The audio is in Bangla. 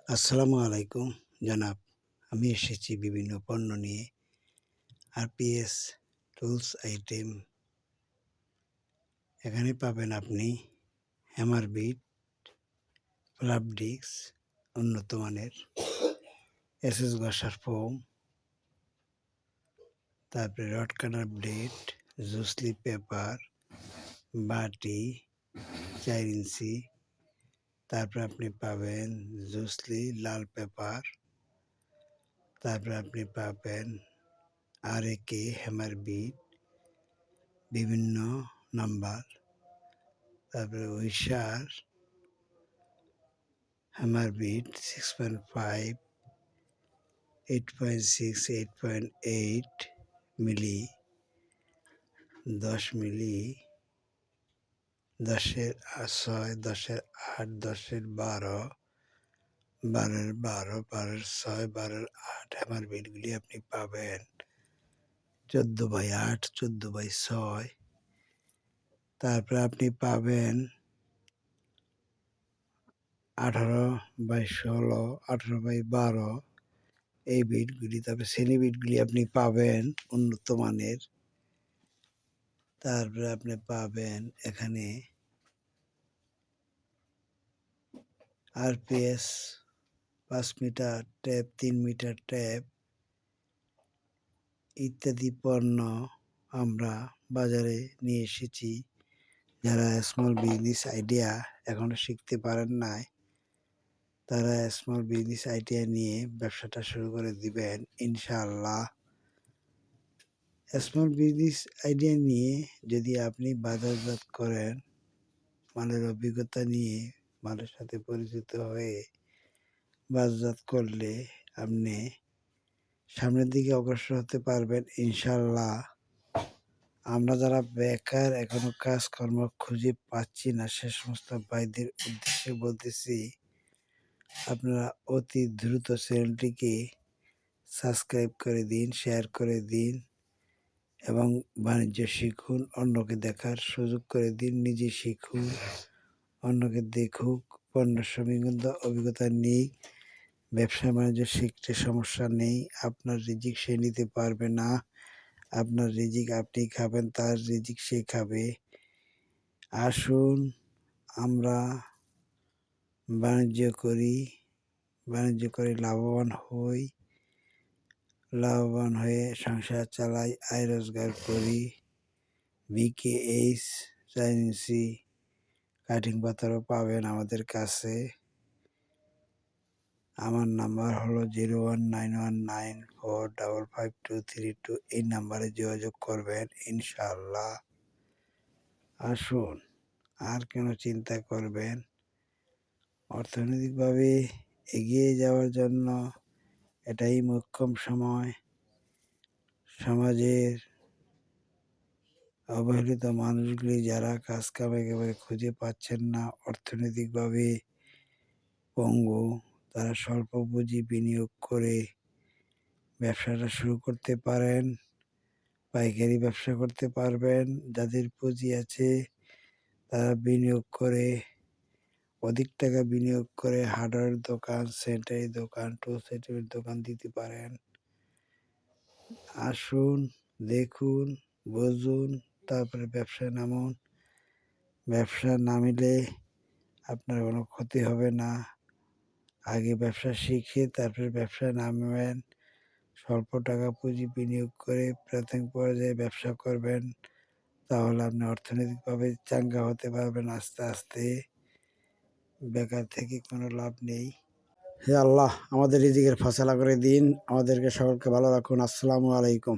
আসসালামু আলাইকুম জনাব। আমি এসেছি বিভিন্ন পণ্য নিয়ে। RPS tools item. এখানে পাবেন আপনি হ্যামার বিট, ফ্ল্যাপ ডিস্ক, উন্নত মানের এসএস ঘষার ফোম, তারপরে রড কাটার ব্লেড, জুসলি পেপার, বাটি ৪ ইঞ্চি। তারপরে আপনি পাবেন জুসলি লাল পেপার। তারপরে আপনি পাবেন আরএকে হ্যামার বিট বিভিন্ন নাম্বার। তারপরে উইশার হ্যামার বিট 6.5, 8.6, 8.8 মিলি, 10 মিলি, 10-এর 6, 10-এর 8, 10-এর 12, 12-এর 12, 12-এর 6, 12-এর 8 হ্যামার বিটগুলি আপনি পাবেন 14/8, 14/6। তারপরে আপনি পাবেন 18/16, 18/12 এই বিটগুলি। তারপরে শ্রেণী বিটগুলি আপনি পাবেন উন্নত মানের। তারপরে আপনি পাবেন এখানে RPS 5 metre tape, 3 metre tape ইত্যাদি পণ্য আমরা বাজারে নিয়ে এসেছি। যারা স্মল বিজনেস আইডিয়া এখনো শিখতে পারেন নাই, তারা স্মল বিজনেস আইডিয়া নিয়ে ব্যবসাটা শুরু করে দিবেন ইনশাআল্লাহ। স্মল বিজনেস আইডিয়া নিয়ে যদি আপনি বাজারজাত করেন, মালের অভিজ্ঞতা নিয়ে মালের সাথে পরিচিত হয়ে বাজারজাত করলে আপনি সামনের দিকে অগ্রসর হতে পারবেন ইনশাআল্লাহ। আমরা যারা বেকার এখনো কাজকর্ম খুঁজে পাচ্ছি না, সে সমস্ত ভাইদের উদ্দেশ্যে বলতেছি, আপনারা অতি দ্রুত চ্যানেলটিকে সাবস্ক্রাইব করে দিন, শেয়ার করে দিন এবং বাণিজ্য শিখুন। অন্যকে দেখার সুযোগ করে দিন, নিজে শিখুন, অন্যকে দেখুক, পণ্য অভিজ্ঞতা নেই। ব্যবসা বাণিজ্য শিখতে সমস্যা নেই। আপনার রিজিক সে নিতে পারবে না। আপনার রিজিক আপনি খাবেন, তার রিজিক সে খাবে। আসুন আমরা বাণিজ্য করি, বাণিজ্য করে লাভবান হই, লাভবান হয়ে সংসার চালাই, আয় রোজগার করি। বিকেএইচ 4 ইঞ্চি কাটিং পাথরও পাবেন আমাদের কাছে। আমার নাম্বার হলো 019194555232। এই নাম্বারে যোগাযোগ করবেন ইনশাআল্লাহ। আসুন, আর কেন চিন্তা করবেন? অর্থনৈতিকভাবে এগিয়ে যাওয়ার জন্য এটাই মোক্ষম সময়। সমাজের অবহেলিত মানুষগুলি যারা কাজ কাম একেবারে খুঁজে পাচ্ছেন না, অর্থনৈতিকভাবে পঙ্গু, তারা স্বল্প পুঁজি বিনিয়োগ করে ব্যবসাটা শুরু করতে পারেন। পাইকারি ব্যবসা করতে পারবেন। যাদের পুঁজি আছে তারা বিনিয়োগ করে, অধিক টাকা বিনিয়োগ করে হার্ডওয়্যার দোকান, স্যানিটারি দোকান, টুলস আইটেমের দোকান দিতে পারেন। আসুন, দেখুন, বুঝুন, তারপরে ব্যবসায় নামুন। ব্যবসা নামিলে আপনার কোনো ক্ষতি হবে না। আগে ব্যবসা শিখে তারপরে ব্যবসায় নামবেন। স্বল্প টাকা পুঁজি বিনিয়োগ করে প্রাথমিক পর্যায়ে ব্যবসা করবেন। তাহলে আপনি অর্থনৈতিকভাবে চাঙ্গা হতে পারবেন আস্তে আস্তে। বেকার থেকে কোনো লাভ নেই। হে আল্লাহ, আমাদের রিজিকের ফয়সালা করে দিন। আমাদেরকে সকলকে ভালো রাখুন। আসসালামু আলাইকুম।